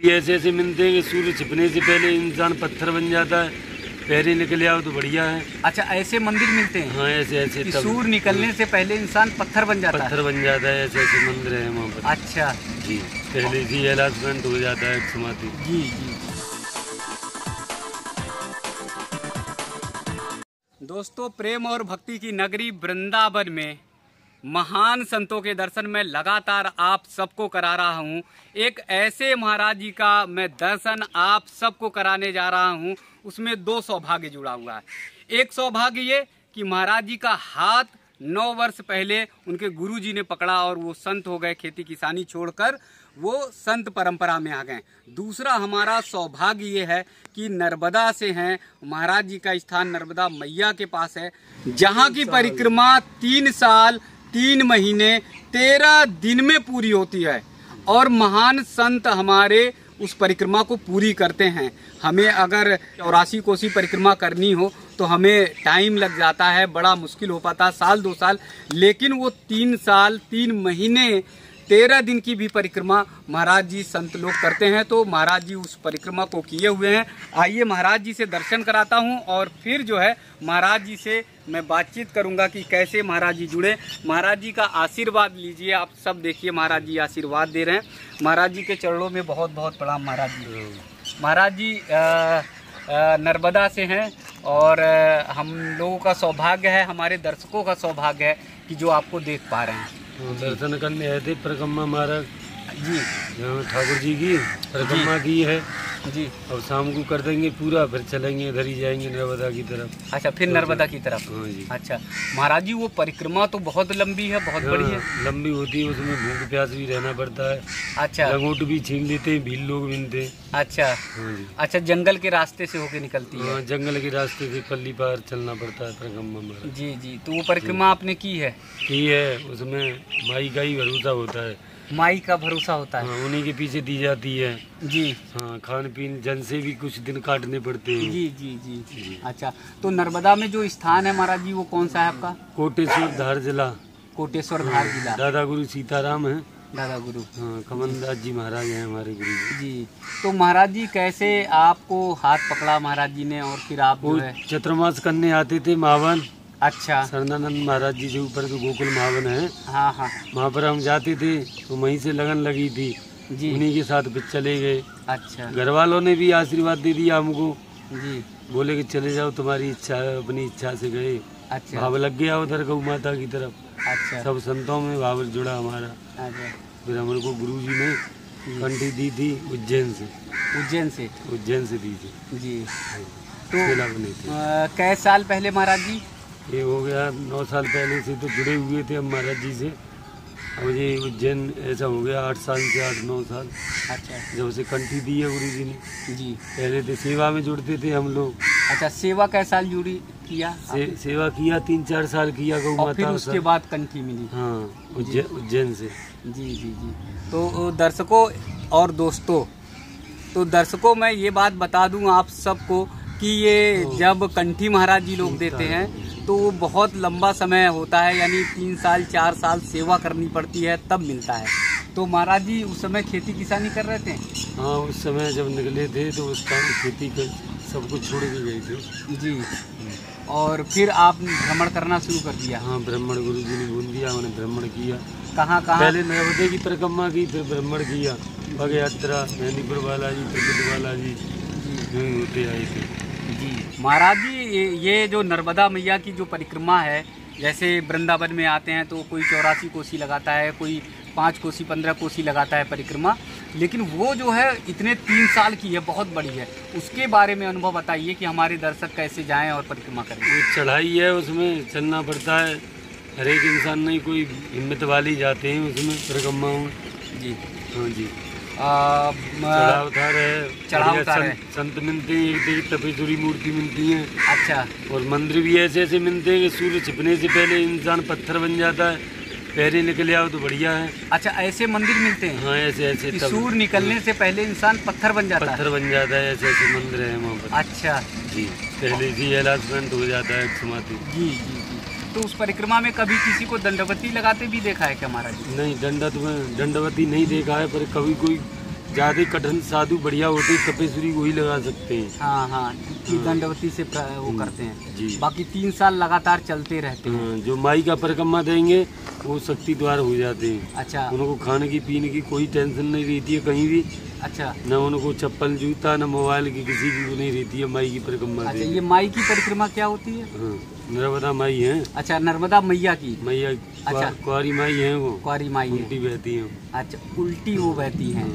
ऐसे ऐसे मिलते हैं कि सूर्य छिपने से पहले इंसान पत्थर बन जाता है, पहले निकले आओ तो बढ़िया है। अच्छा, ऐसे मंदिर मिलते हैं? हाँ, ऐसे ऐसे सूर्य निकलने से पहले इंसान पत्थर बन जाता है? पत्थर बन जाता है, ऐसे ऐसे मंदिर है वहाँ पर। अच्छा जी, पहले जी एलासमेंट हो जाता है समाधि। जी जी। दोस्तों, प्रेम और भक्ति की नगरी वृंदावन में महान संतों के दर्शन में लगातार आप सबको करा रहा हूँ। एक ऐसे महाराज जी का मैं दर्शन आप सबको कराने जा रहा हूँ, उसमें दो सौभाग्य जुड़ा हुआ है। एक सौभाग्य ये कि महाराज जी का हाथ 9 वर्ष पहले उनके गुरुजी ने पकड़ा और वो संत हो गए, खेती किसानी छोड़कर वो संत परंपरा में आ गए। दूसरा हमारा सौभाग्य ये है कि नर्मदा से हैं, महाराज जी का स्थान नर्मदा मैया के पास है, जहाँ की परिक्रमा 3 साल 3 महीने 13 दिन में पूरी होती है और महान संत हमारे उस परिक्रमा को पूरी करते हैं। हमें अगर 84 कोसी परिक्रमा करनी हो तो हमें टाइम लग जाता है, बड़ा मुश्किल हो पाता है, साल 2 साल, लेकिन वो 3 साल 3 महीने 13 दिन की भी परिक्रमा महाराज जी संत लोग करते हैं। तो महाराज जी उस परिक्रमा को किए हुए हैं। आइए महाराज जी से दर्शन कराता हूं और फिर जो है महाराज जी से मैं बातचीत करूंगा कि कैसे महाराज जी जुड़े। महाराज जी का आशीर्वाद लीजिए, आप सब देखिए महाराज जी आशीर्वाद दे रहे हैं। महाराज जी के चरणों में बहुत बहुत प्रणाम महाराज जी। महाराज जी नर्मदा से हैं और हम लोगों का सौभाग्य है, हमारे दर्शकों का सौभाग्य है कि जो आपको देख पा रहे हैं। दर्शन करने आए थे, परिक्रमा मार्ग जी ठाकुर जी की परिक्रमा की है जी। और शाम को कर देंगे पूरा, फिर चलेंगे इधर ही जाएंगे नर्मदा की तरफ। अच्छा, फिर नर्मदा की तरफ। हाँ जी। अच्छा महाराज जी, वो परिक्रमा तो बहुत लंबी है, बहुत बड़ी है। लंबी होती है, उसमें भूख प्यास भी रहना पड़ता है। अच्छा, लंगोट भी छीन लेते हैं, भील लोग बिनते। अच्छा हाँ जी। अच्छा, जंगल के रास्ते से होके निकलती है? हाँ, जंगल के रास्ते से पल्ली पार चलना पड़ता है परिक्रमा में। जी जी। तो वो परिक्रमा आपने की है? की है, उसमें माई का ही भरोसा होता है। माई का भरोसा होता है? हाँ, उन्हीं के पीछे दी जाती है जी। हाँ, खान पीन जन से भी कुछ दिन काटने पड़ते हैं। जी जी जी। अच्छा, तो नर्मदा में जो स्थान है महाराज जी वो कौन सा है आपका? कोटेश्वर धार जिला। कोटेश्वर धार जिला। दादा गुरु सीताराम है। दादा गुरु, हाँ, कमलदास जी महाराज हैं हमारे गुरु जी। तो महाराज जी कैसे आपको हाथ पकड़ा महाराज जी ने और फिर आप जो है चतुर्मास करने आते थे मावन। अच्छा, शरणानंद महाराज जी के ऊपर तो गोकुल मावन है। हाँ हाँ। वहाँ पर हम जाते थे तो वहीं से लगन लगी थी जी। उन्हीं के साथ फिर चले गए। अच्छा, घर वालों ने भी आशीर्वाद दे दिया हमको, जी। बोले कि चले जाओ, तुम्हारी इच्छा है, अपनी इच्छा से गए। अच्छा भाव लग गया उधर गौ माता की तरफ। अच्छा सब संतों में भाव जुड़ा हमारा। अच्छा। फिर हमारे को गुरु जी ने कंठी दी थी उज्जैन से। उज्जैन से? उज्जैन से दी थी जी। तो केला बने थे। कै साल पहले महाराज जी? ये हो गया 9 साल पहले से तो जुड़े हुए थे हम महाराज जी से। अब ये उज्जैन ऐसा हो गया 8 साल से 8-9 साल। अच्छा, जब से कंठी दी है गुरु जी ने। जी। पहले तो सेवा में जुड़ते थे हम लोग। अच्छा, सेवा कै साल जुड़ी किया? सेवा किया 3-4 साल किया गौ और फिर माता। उसके बाद कंठी मिली? हाँ, उज्जैन से। जी जी जी। तो दर्शकों और दोस्तों, तो दर्शकों मैं ये बात बता दूं आप सबको कि ये जब कंठी महाराज जी लोग देते हैं तो वो बहुत लंबा समय होता है, यानी 3 साल 4 साल सेवा करनी पड़ती है तब मिलता है। तो महाराज जी उस समय खेती किसानी कर रहे थे? हाँ, उस समय जब निकले थे तो उस टाइम खेती कर सब कुछ छोड़ के गए थे। जी। और फिर आप भ्रमण करना शुरू कर दिया? हाँ, ब्राह्मण गुरु जी ने बोल दिया, हमने भ्रमण किया। कहाँ कहाँ? पहले नर्मदे की परिक्रमा की, फिर भ्रमण किया। पग यात्रा मेहंदीपुर बालाजी, त्रिकुट बालाजी होते आए थे। जी महाराज जी, ये जो नर्मदा मैया की जो परिक्रमा है, जैसे वृंदावन में आते हैं तो कोई 84 कोसी लगाता है, कोई 5 कोसी 15 कोसी लगाता है परिक्रमा, लेकिन वो जो है इतने 3 साल की है, बहुत बड़ी है। उसके बारे में अनुभव बताइए कि हमारे दर्शक कैसे जाएं और परिक्रमा करें। वो चढ़ाई है, उसमें चलना पड़ता है। हर एक इंसान नहीं, कोई हिम्मत वाली जाते हैं उसमें परिक्रमा में। जी हाँ जी। चढ़ाव उतार है, संत मिलते हैं, एक तपेश्वरी मूर्ति मिलती है। अच्छा। और मंदिर भी ऐसे ऐसे मिलते हैं कि सूर्य छिपने से पहले इंसान पत्थर बन जाता है, पहले निकले आओ तो बढ़िया है। अच्छा, ऐसे मंदिर मिलते हैं? हाँ, ऐसे ऐसे सूर्य निकलने से पहले इंसान पत्थर बन जाता है? पत्थर बन जाता है, ऐसे ऐसे मंदिर है वहाँ पर। अच्छा जी, पहले जी एलासमेंट हो जाता है समाधि। जी जी जी। तो उस परिक्रमा में कभी किसी को दंडवती लगाते भी देखा है क्या महाराज जी? नहीं, दंडवती नहीं देखा है, पर कभी कोई ज्यादा कठिन साधु बढ़िया होते तपेश्वरी वही लगा सकते हैं। हाँ हाँ, कि दंडवती से वो करते हैं जी। बाकी 3 साल लगातार चलते रहते हैं। हाँ, जो माई का परिक्रमा देंगे वो शक्ति द्वार हो जाते हैं। अच्छा। उनको खाने की पीने की कोई टेंशन नहीं रहती है कहीं भी। अच्छा। न उनको चप्पल जूता न मोबाइल की किसी की वो नहीं रहती है माई की परिक्रमा। अच्छा, ये माई की परिक्रमा क्या होती है? हाँ, नर्मदा माई है। अच्छा, नर्मदा मैया की। मैया अच्छा। कुंवारी माई है वो। कुंवारी माई है। उल्टी बहती है। अच्छा, उल्टी वो बहती हैं।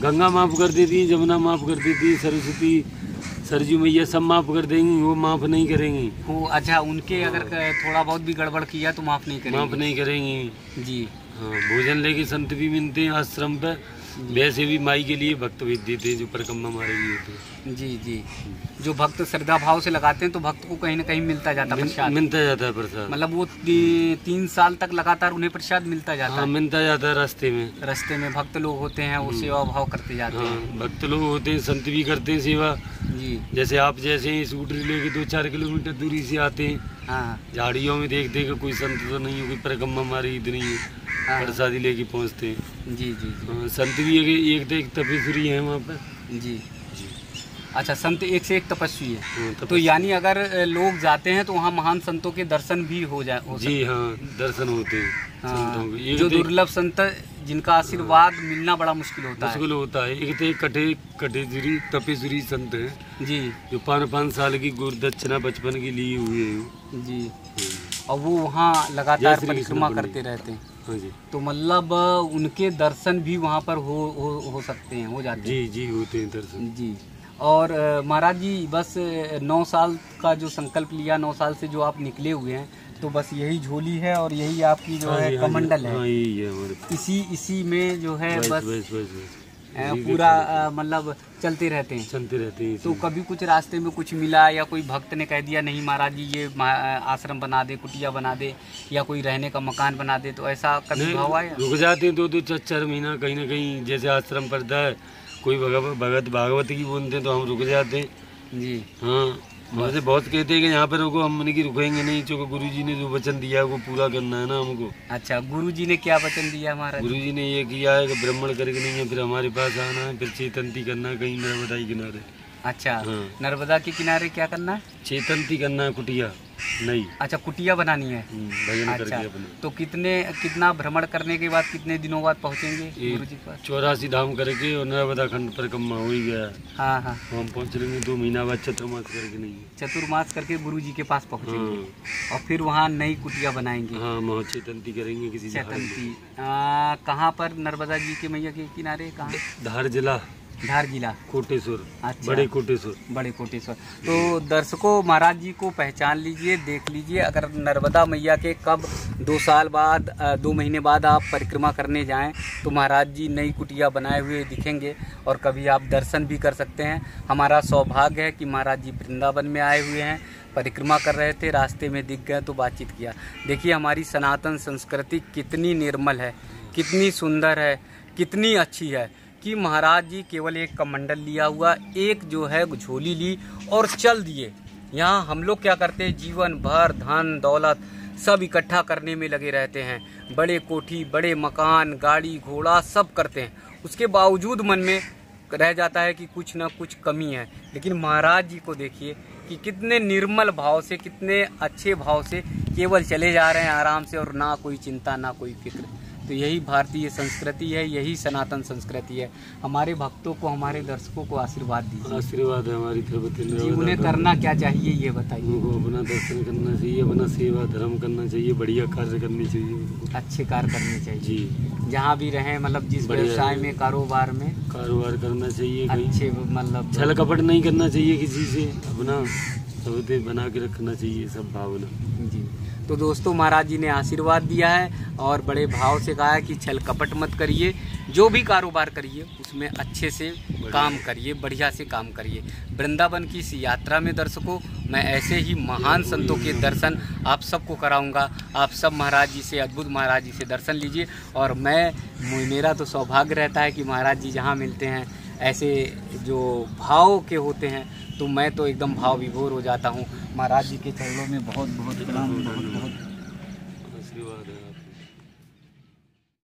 गंगा माफ कर देती, जमुना माफ कर देती, सरस्वती सरजू मैया सब माफ कर देंगी, वो माफ नहीं करेंगी। वो अच्छा, उनके अगर थोड़ा बहुत भी गड़बड़ किया तो माफ नहीं करेंगी। माफ नहीं करेंगी जी। हाँ, भोजन लेके संत भी मिलते हैं आश्रम पे। वैसे भी माई के लिए भक्त भेज देते हैं जो परिक्रमा हमारे लिए होते हैं। जी जी, जो भक्त श्रद्धा भाव से लगाते हैं तो भक्त को कहीं ना कहीं मिलता जाता है प्रसाद। मिलता जाता है प्रसाद। मतलब वो 3 साल तक लगातार उन्हें प्रसाद मिलता जाता हाँ, है। मिलता जाता है रास्ते में। रास्ते में भक्त लोग होते हैं वो सेवा भाव करते जाते हैं। हाँ, भक्त लोग होते हैं, संत भी करते हैं सेवा। जी। जैसे आप जैसे ही स्कूटर लेके 2-4 किलोमीटर दूरी से आते हैं, हाँ। झाड़ियों में देख देख कोई संत तो नहीं है, कोई परिक्रमा हमारी इतनी है, प्रसादी लेके पहुँचते हैं। जी जी। हाँ, संत भी एक तपेश्वरी है वहाँ पर। जी। अच्छा, संत एक से एक तपस्वी है। हाँ, तो यानी अगर लोग जाते हैं तो वहाँ महान संतों के दर्शन भी हो जाए। जी हाँ, दर्शन होते हैं संतों के। जो दुर्लभ संत जिनका आशीर्वाद मिलना बड़ा मुश्किल होता है। एक तो कटेश्वरी तपेश्वरी संत है जी, जो 5 साल की गुरुदक्षिणा बचपन के लिए हुए हैं जी। और वो वहाँ लगातार परिक्रमा करते रहते हैं। हाँ जी। तो मतलब उनके दर्शन भी वहाँ पर हो सकते हैं, हो जाते हैं। जी जी, होते हैं दर्शन। जी। और महाराज जी, बस 9 साल का जो संकल्प लिया, 9 साल से जो आप निकले हुए हैं, तो बस यही झोली है और यही आपकी जो है कमंडल है। हाँ, यही है हमारे। इसी में जो है बस पूरा मतलब चलते रहते हैं। तो कभी कुछ रास्ते में कुछ मिला या कोई भक्त ने कह दिया नहीं महाराज जी ये आश्रम बना दे, कुटिया बना दे या कोई रहने का मकान बना दे, तो ऐसा कभी भाव आया? रुक जाते हैं 2-4 महीना कहीं ना कहीं। जैसे आश्रम पड़ता है, कोई भगत भागवत की बोलते हैं तो हम रुक जाते हैं। जी हाँ, हमसे बहुत कहते हैं कि यहाँ पे रुको, हम की रुकेंगे नहीं, क्योंकि गुरुजी ने जो वचन दिया है वो पूरा करना है ना हमको। अच्छा, गुरुजी ने क्या वचन दिया हमारा? गुरुजी ने ये किया है कि ब्राह्मण करके नहीं है, फिर हमारे पास आना है, फिर चेतनती करना है कहीं नर्मदा के किनारे। अच्छा। हाँ। नर्मदा के किनारे क्या करना है? चेतनती करना है, कुटिया नहीं। अच्छा, कुटिया बनानी है। भजन अच्छा, करके अपने। तो कितना भ्रमण करने के बाद कितने दिनों बाद पहुँचेंगे गुरुजी के पास? 84 धाम करके और नर्मदा खंड परिक्रमा हो ही गया। हाँ हाँ, हम पहुँच लेंगे 2 महीना बाद चतुर्मास करके। नहीं, चतुर्मास करके गुरुजी के पास पहुँचेंगे और फिर वहाँ नई कुटिया बनाएंगे। हाँ, वहाँ चेतनती करेंगे किसी चेतनती। कहाँ पर? नर्मदा जी के मैया के किनारे कहाँ? धार जिला, धार जिला, कोटेश्वर। अच्छा, बड़े कोटेश्वर। बड़े कोटेश्वर। तो दर्शकों, महाराज जी को पहचान लीजिए, देख लीजिए। अगर नर्मदा मैया के कब 2 साल बाद 2 महीने बाद आप परिक्रमा करने जाएं तो महाराज जी नई कुटिया बनाए हुए दिखेंगे और कभी आप दर्शन भी कर सकते हैं। हमारा सौभाग्य है कि महाराज जी वृंदावन में आए हुए हैं, परिक्रमा कर रहे थे, रास्ते में दिख गए तो बातचीत किया। देखिए हमारी सनातन संस्कृति कितनी निर्मल है, कितनी सुंदर है, कितनी अच्छी है कि महाराज जी केवल एक कमंडल लिया हुआ, एक जो है झोली ली और चल दिए। यहाँ हम लोग क्या करते हैं, जीवन भर धन दौलत सब इकट्ठा करने में लगे रहते हैं, बड़े कोठी, बड़े मकान, गाड़ी घोड़ा सब करते हैं, उसके बावजूद मन में रह जाता है कि कुछ ना कुछ कमी है। लेकिन महाराज जी को देखिए कि कितने निर्मल भाव से, कितने अच्छे भाव से केवल चले जा रहे हैं आराम से, और ना कोई चिंता ना कोई फिक्र। तो यही भारतीय संस्कृति है, यही सनातन संस्कृति है। हमारे भक्तों को, हमारे दर्शकों को आशीर्वाद दीजिए। आशीर्वाद है हमारी तरफ से। उन्हें करना क्या चाहिए ये बताइए? उनको अपना दर्शन करना चाहिए, अपना सेवा धर्म करना चाहिए, बढ़िया कार्य करने चाहिए, अच्छे कार्य करने चाहिए जी। जहाँ भी रहें, मतलब जिस व्यवसाय में, कारोबार करना चाहिए, अच्छे मतलब छल कपट नहीं करना चाहिए किसी से, अपना सबते बना के रखना चाहिए, सब भावना जी। तो दोस्तों, महाराज जी ने आशीर्वाद दिया है और बड़े भाव से कहा है कि छल कपट मत करिए, जो भी कारोबार करिए उसमें अच्छे से काम करिए, बढ़िया से काम करिए। वृंदावन की इस यात्रा में दर्शकों, मैं ऐसे ही महान संतों के दर्शन आप सबको कराऊंगा। आप सब महाराज जी से, अद्भुत महाराज जी से दर्शन लीजिए। और मेरा तो सौभाग्य रहता है कि महाराज जी जहाँ मिलते हैं ऐसे जो भाव के होते हैं तो मैं तो एकदम भाव विभोर हो जाता हूँ। महाराज जी के चरणों में बहुत बहुत प्रणाम, बहुत बहुत